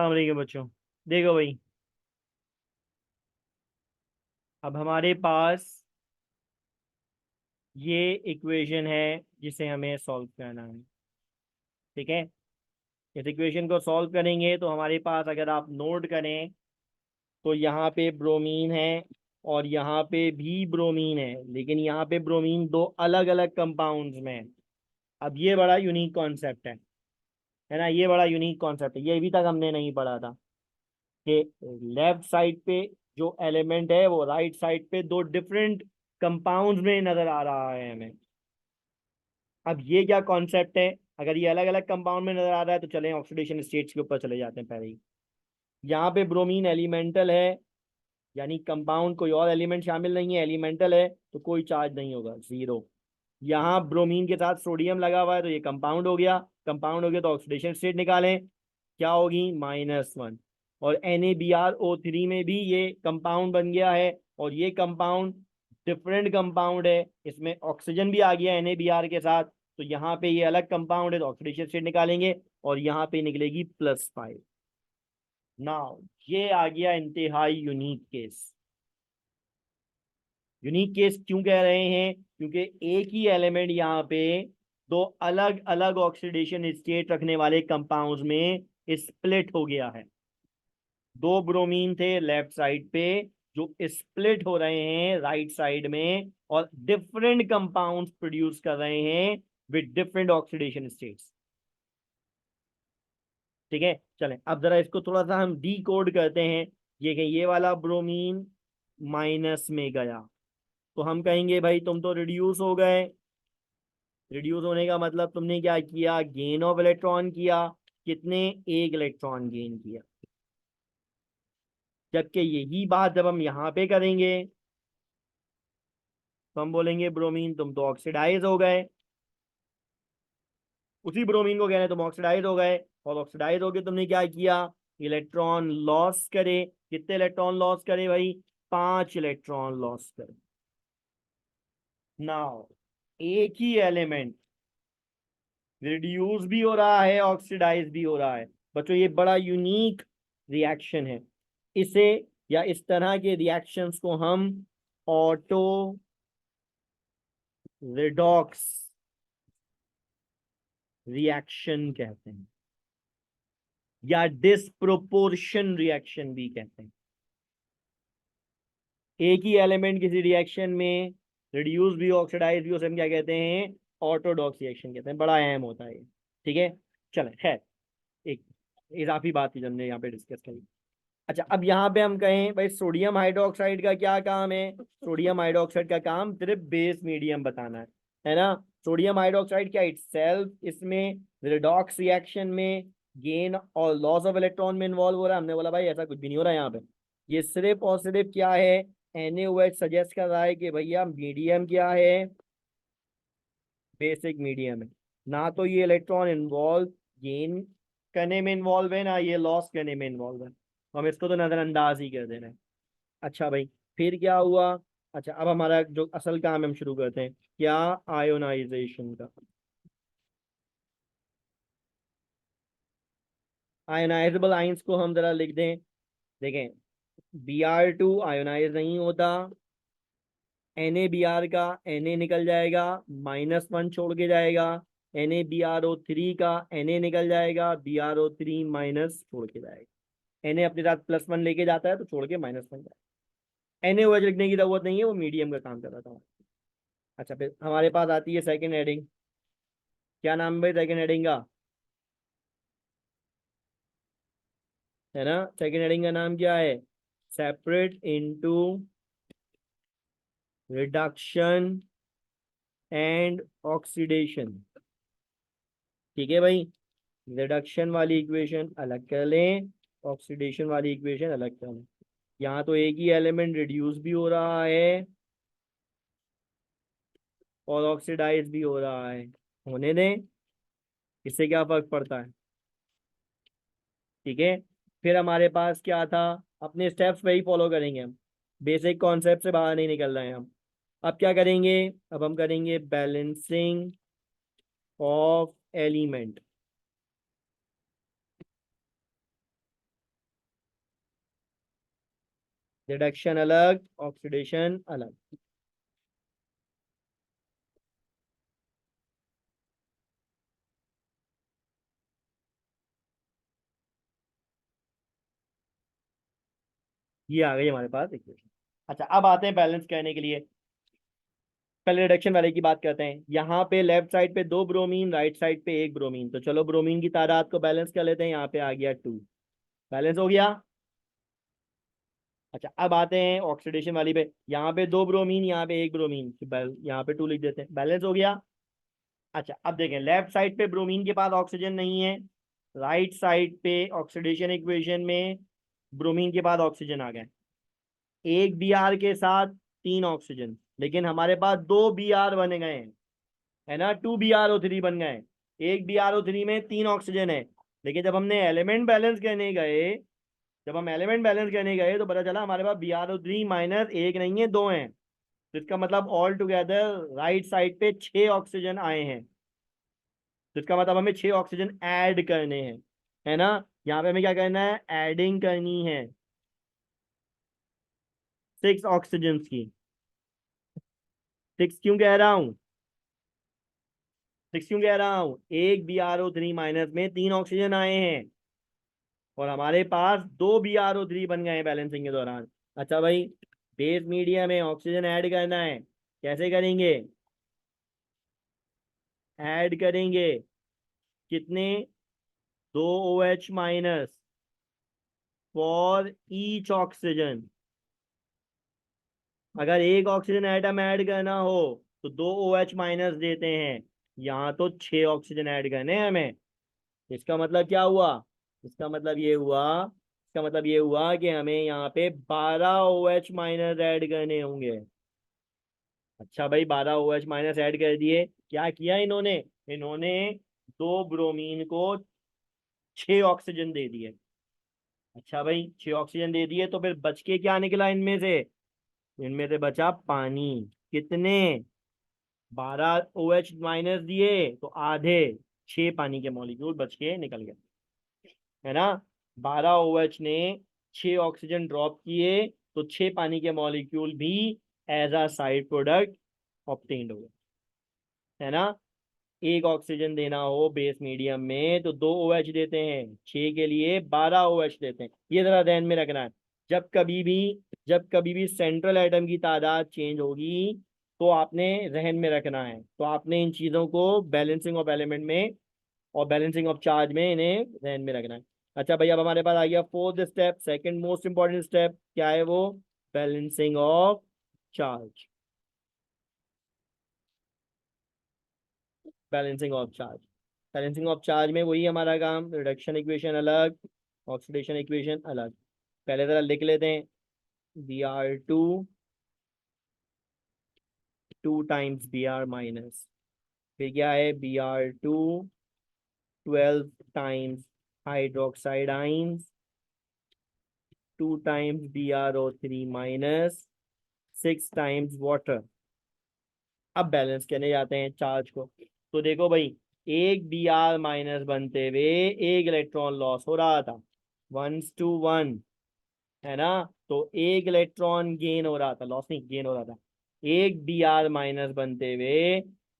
अस्सलाम वालेकुम बच्चों। देखो भाई, अब हमारे पास ये इक्वेशन है जिसे हमें सॉल्व करना है। ठीक है। इस इक्वेशन को सॉल्व करेंगे तो हमारे पास, अगर आप नोट करें, तो यहाँ पे ब्रोमीन है और यहाँ पे भी ब्रोमीन है, लेकिन यहाँ पे ब्रोमीन दो अलग अलग कंपाउंड्स में है। अब ये बड़ा यूनिक कॉन्सेप्ट है ना। ये बड़ा यूनिक कॉन्सेप्ट है, ये अभी तक हमने नहीं पढ़ा था कि लेफ्ट साइड पे जो एलिमेंट है वो राइट साइड पे दो डिफरेंट कंपाउंड्स में नजर आ रहा है हमें। अब ये क्या कॉन्सेप्ट है? अगर ये अलग अलग कंपाउंड में नजर आ रहा है तो चलें ऑक्सीडेशन स्टेट्स के ऊपर चले जाते हैं पहले ही। यहाँ पे ब्रोमीन एलिमेंटल है, यानी कंपाउंड कोई और एलिमेंट शामिल नहीं है, एलिमेंटल है तो कोई चार्ज नहीं होगा, जीरो। यहाँ ब्रोमीन के साथ सोडियम लगा हुआ है तो ये कंपाउंड हो गया। कंपाउंड हो गया तो ऑक्सीडेशन स्टेट निकालें, क्या होगी? -1। और NaBrO3 में भी ये कंपाउंड बन गया है, और ये कंपाउंड डिफरेंट कंपाउंड है, इसमें ऑक्सीजन भी आ गया NaBr के साथ। तो यहाँ पे ये अलग कंपाउंड है तो ऑक्सीडेशन स्टेट निकालेंगे, और यहाँ पे निकलेगी +5। नाउ ये आ गया इंतहाई यूनिक केस। यूनिक केस क्यों कह रहे हैं? क्योंकि एक ही एलिमेंट यहाँ पे दो अलग अलग ऑक्सीडेशन स्टेट रखने वाले कंपाउंड्स में स्प्लिट हो गया है। दो ब्रोमीन थे लेफ्ट साइड पे जो स्प्लिट हो रहे हैं राइट साइड में, और डिफरेंट कंपाउंड्स प्रोड्यूस कर रहे हैं विद डिफरेंट ऑक्सीडेशन स्टेट्स। ठीक है, चलें अब जरा इसको थोड़ा सा हम डी कोड करते हैं। ये वाला ब्रोमीन माइनस में गया तो हम कहेंगे भाई तुम तो रिड्यूस हो गए। रिड्यूस होने का मतलब तुमने क्या किया? गेन ऑफ इलेक्ट्रॉन किया। कितने? एक इलेक्ट्रॉन गेन किया। जबकि यही बात जब हम यहाँ पे करेंगे तो हम बोलेंगे ब्रोमीन तुम तो ऑक्सीडाइज हो गए। उसी ब्रोमीन को कह रहे हैं तुम ऑक्सीडाइज हो गए, और ऑक्सीडाइज होके तुमने क्या किया? इलेक्ट्रॉन लॉस करे। कितने इलेक्ट्रॉन लॉस करे भाई? 5 इलेक्ट्रॉन लॉस करे। नाउ एक ही एलिमेंट रिड्यूस भी हो रहा है, ऑक्सीडाइज भी हो रहा है। बच्चों ये बड़ा यूनिक रिएक्शन है। इसे, या इस तरह के रिएक्शंस को हम ऑटो रिडॉक्स रिएक्शन कहते हैं, या डिस्प्रोपोर्शन रिएक्शन भी कहते हैं। एक ही एलिमेंट किसी रिएक्शन में रिड्यूस भी ऑक्सीडाइज भी, उसे हम क्या कहते हैं? ऑटोडॉक्स रिएक्शन कहते हैं। बड़ा अहम होता है ये। ठीक है, चलें खैर, एक इजाफी बात थी जो हमने यहाँ पे डिस्कस करी। अच्छा, अब यहाँ पे हम कहें भाई सोडियम हाइड्रोक्साइड का क्या काम है? सोडियम हाइड्रोक्साइड का काम सिर्फ बेस मीडियम बताना है ना। सोडियम हाइड्रोक्साइड क्या इटसेल्फ इसमें रिडॉक्स रिएक्शन में गेन और लॉस ऑफ इलेक्ट्रॉन में इन्वॉल्व हो रहा है? हमने बोला भाई ऐसा कुछ भी नहीं हो रहा है यहाँ पे। ये सिर्फ और सिर्फ क्या है? NaOH सजेस्ट कर रहा है कि भैया मीडियम क्या है? बेसिक मीडियम है। ना तो ये इलेक्ट्रॉन इन्वॉल्व गेन करने में इन्वॉल्व है, ना ये लॉस करने में इन्वॉल्व है। हम इसको तो नजरअंदाज ही कर दे रहे हैं। अच्छा भाई, फिर क्या हुआ? अच्छा, अब हमारा जो असल काम है हम शुरू करते हैं। क्या? आयोनाइजेशन का। आयोनाइजेबल आइंस को हम जरा लिख दें। देखें, Br2 आयोनाइज नहीं होता। NaBr का Na निकल जाएगा, -1 छोड़ के जाएगा। NaBrO3 का Na निकल जाएगा, BrO3 माइनस छोड़ के जाएगा। Na अपने साथ +1 लेके जाता है तो छोड़ के -1 जाएगा। NaOH लिखने की जरूरत नहीं है, वो मीडियम का काम कर रहा था। अच्छा, फिर हमारे पास आती है सेकंड हेडिंग। क्या नाम है भाई सेकंड हेडिंग का? है ना, सेकंड हेडिंग का नाम क्या है? Separate into reduction and oxidation. ठीक है भाई, रिडक्शन वाली इक्वेशन अलग कर लें, ऑक्सीडेशन वाली इक्वेशन अलग कर लें। यहाँ तो एक ही एलिमेंट रिड्यूस भी हो रहा है और ऑक्सीडाइज भी हो रहा है, होने दें, इससे क्या फर्क पड़ता है? ठीक है। फिर हमारे पास क्या था? अपने स्टेप्स वही फॉलो करेंगे हम, बेसिक कॉन्सेप्ट से बाहर नहीं निकल रहे हैं हम। अब क्या करेंगे? अब हम करेंगे बैलेंसिंग ऑफ एलिमेंट। रिडक्शन अलग, ऑक्सीडेशन अलग। ये आ गई हमारे पास इक्वेशन। अच्छा, अब आते हैं बैलेंस करने के लिए। पहले रिडक्शन वाले की बात करते हैं। यहाँ पे लेफ्ट साइड पे दो ब्रोमीन, राइट साइड पे एक ब्रोमीन, तो चलो ब्रोमीन की तादाद को बैलेंस कर लेते हैं। यहाँ पे आ गया 2, बैलेंस हो गया। अच्छा, अब आते हैं ऑक्सीडेशन वाली पे। यहाँ पे दो ब्रोमीन, यहाँ पे एक ब्रोमीन, यहाँ पे 2 लिख देते हैं, बैलेंस हो गया। अच्छा, अब देखें, लेफ्ट साइड पे ब्रोमीन के पास ऑक्सीजन नहीं है, राइट साइड पे ऑक्सीडेशन इक्वेशन में ब्रोमीन के पास ऑक्सीजन आ गए। एक Br के साथ 3 ऑक्सीजन, लेकिन हमारे पास दो Br बन गए हैं, है ना, 2BrO3 बन गए। एक BrO3 में 3 ऑक्सीजन है, लेकिन जब हम एलिमेंट बैलेंस करने गए तो पता चला हमारे पास BrO3 माइनस एक नहीं है, दो हैं। तो इसका मतलब ऑल टुगेदर राइट साइड पे 6 ऑक्सीजन आए हैं। तो इसका मतलब हमें 6 ऑक्सीजन ऐड करने हैं, है ना। यहाँ पे हमें क्या करना है, एडिंग करनी है 6 ऑक्सीजन की। 6 क्यों कह रहा हूँ, 6 क्यों कह रहा हूँ, एक BrO3 माइनस में 3 ऑक्सीजन आए हैं, और हमारे पास दो BrO3 बन गए हैं बैलेंसिंग के दौरान। अच्छा भाई, बेस मीडियम में ऑक्सीजन ऐड करना है, कैसे करेंगे, ऐड करेंगे कितने, 2OH- फॉर ईच ऑक्सीजन। अगर एक ऑक्सीजन एटम ऐड करना हो तो 2OH- देते हैं, यहाँ तो 6 ऑक्सीजन ऐड करने हैं हमें। इसका मतलब क्या हुआ, इसका मतलब ये हुआ कि हमें यहाँ पे 12OH- ऐड करने होंगे। अच्छा भाई, 12OH- ऐड कर दिए, क्या किया इन्होंने, इन्होंने दो ब्रोमीन को 6 ऑक्सीजन दे दिए। अच्छा भाई, 6 ऑक्सीजन दे दिए, तो फिर बच के क्या निकला इनमें से, इनमें से बचा पानी। कितने, 12OH- दिए तो आधे, 6 पानी के मॉलिक्यूल बच के निकल गए, है ना। 12OH ने 6 ऑक्सीजन ड्रॉप किए, तो 6 पानी के मॉलिक्यूल भी as a side product obtained हो गए, है ना। एक ऑक्सीजन देना हो बेस मीडियम में तो 2OH देते हैं, 6 के लिए 12OH देते हैं। ये जरा ध्यान में रखना है। जब कभी भी जब कभी भी सेंट्रल एटम की तादाद चेंज होगी, तो आपने जहन में रखना है, तो आपने इन चीज़ों को बैलेंसिंग ऑफ एलिमेंट में और बैलेंसिंग ऑफ चार्ज में इन्हें ध्यान में रखना है। अच्छा भाई, अब हमारे पास आ गया fourth step, second most important step, क्या है वो, balancing of charge. Balancing of charge, balancing of charge में वही हमारा काम, रिडक्शन इक्वेशन अलग, ऑक्सीडेशन इक्वेशन अलग। पहले जरा लिख लेते हैं, Br2 2 टाइम्स Br-, फिर क्या है, Br2 12 times hydroxide ions, 2 times BrO3-, 6 times water. अब बैलेंस करने जाते हैं चार्ज को। तो देखो भाई, एक Br- बनते हुए एक इलेक्ट्रॉन लॉस हो रहा था, 1:1, है ना। तो एक इलेक्ट्रॉन गेन हो रहा था, लॉस नहीं, गेन हो रहा था। एक Br- बनते हुए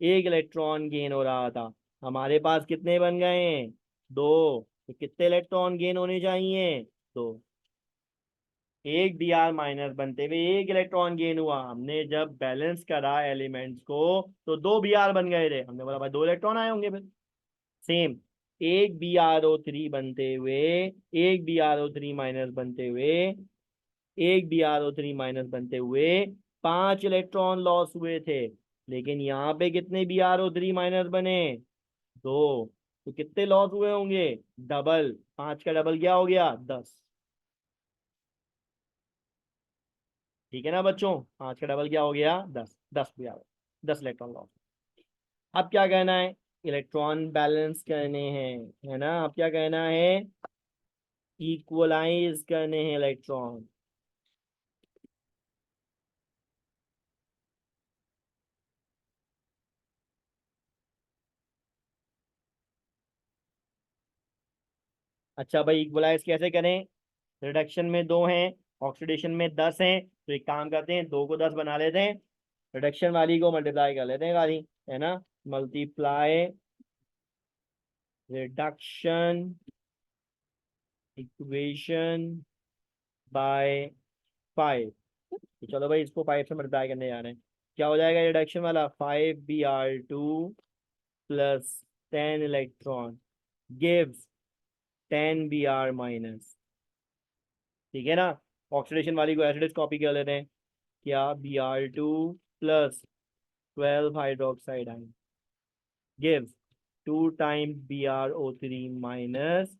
एक इलेक्ट्रॉन गेन हो रहा था। हमारे पास कितने बन गए हैं, दो, तो कितने इलेक्ट्रॉन गेन होने चाहिए, दो। एक Br- बनते हुए एक इलेक्ट्रॉन गेन हुआ, हमने जब बैलेंस करा एलिमेंट्स को तो दो Br बन गए थे, हमने बोला भाई दो इलेक्ट्रॉन आए होंगे फिर। सेम, एक BrO3 बनते हुए एक BrO3- बनते हुए एक BrO3- 5 इलेक्ट्रॉन लॉस हुए थे, लेकिन यहाँ पे कितने BrO3- बने, दो। तो कितने लॉस हुए होंगे, डबल, 5 का डबल क्या हो गया, 10। ठीक है ना बच्चों, 5 का डबल क्या हो गया, 10, 10 भी आ गया, 10 इलेक्ट्रॉन लॉस। अब क्या कहना है, इलेक्ट्रॉन बैलेंस करने हैं, है ना। अब क्या कहना है, इक्वलाइज करने हैं इलेक्ट्रॉन। अच्छा भाई, इक्वलाइज कैसे करें, रिडक्शन में दो हैं, ऑक्सीडेशन में 10 हैं, तो एक काम करते हैं, 2 को 10 बना लेते हैं, रिडक्शन वाली को मल्टीप्लाई कर लेते हैं खाली, है ना, मल्टीप्लाई रिडक्शन इक्वेशन बाय 5। तो चलो भाई इसको 5 से मल्टीप्लाई करने जा रहे हैं, क्या हो जाएगा रिडक्शन वाला, 5Br2 plus 10 electron gives 10Br minus. ठीक है ना, ऑक्सीडेशन वाली को एसिड कॉपी कर लेते हैं, क्या Br2 plus 12 hydroxide ion gives 2 times BrO3 minus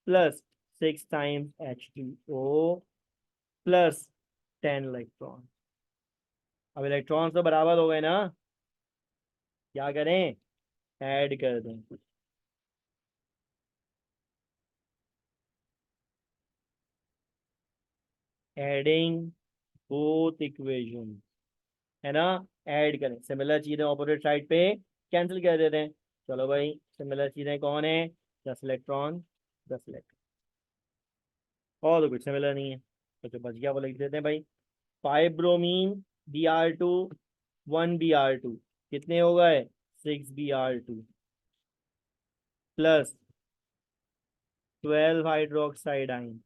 plus 6 times H2O plus 10 electron. अब इलेक्ट्रॉन तो बराबर हो गए ना, क्या करें, ऐड कर दें, एडिंग बोथ इक्वेशन, है ना, ऐड करें, सिमिलर चीजें ऑपोजिट साइड पे कैंसिल कर देते हैं। चलो भाई सिमिलर चीजें कौन है, 10 इलेक्ट्रॉन 10 इलेक्ट्रॉन, और तो कुछ सिमिलर नहीं है, तो जो बच गया वो लिख देते हैं भाई, 5 ब्रोमीन Br2 1 Br2 कितने हो गए, 6 Br2 plus 12 hydroxide ion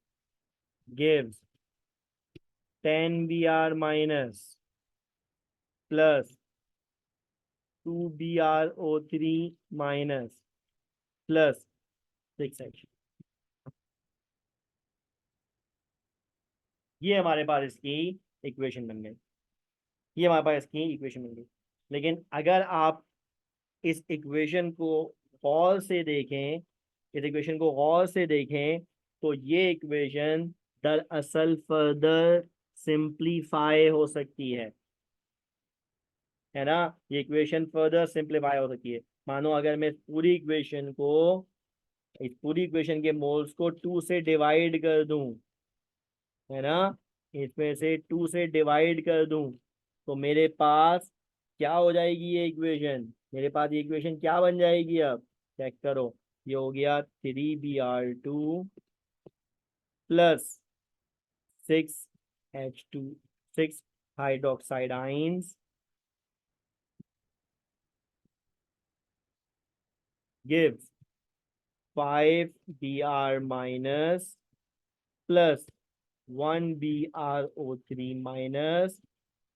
gives 10 Br minus plus 2 BrO3 minus plus 6H। ये हमारे पास इसकी इक्वेशन बन गई, ये हमारे पास इसकी इक्वेशन बन गई। लेकिन अगर आप इस इक्वेशन को गौर से देखें, इस इक्वेशन को गौर से देखें, तो ये इक्वेशन दरअसल फर्दर सिंप्लीफाई हो सकती है ना, ये इक्वेशन फर्दर सिंप्लीफाई हो सकती है। मानो अगर मैं इस पूरी इक्वेशन के मोल्स को 2 से डिवाइड कर दूं, है ना, इसमें से 2 से डिवाइड कर दूं, तो मेरे पास क्या हो जाएगी ये इक्वेशन, मेरे पास ये इक्वेशन क्या बन जाएगी, अब चेक करो, ये हो गया 3Br2 plus 6H2 6 hydroxide ions gives 5Br minus plus 1BrO3 minus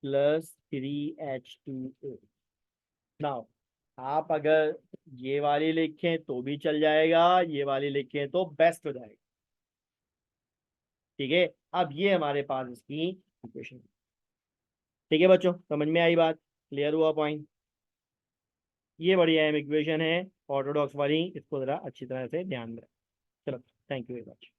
plus 3H2O। Now आप अगर ये वाली लिखें तो भी चल जाएगा, ये वाली लिखें तो बेस्ट हो जाएगा। ठीक है, अब ये हमारे पास इसकी इक्वेशन। ठीक है बच्चों, समझ में आई बात, क्लियर हुआ पॉइंट, ये बढ़िया है इक्वेशन है ऑर्थोडॉक्स वाली, इसको जरा अच्छी तरह से ध्यान में रखें। चलो, थैंक यू वेरी मच।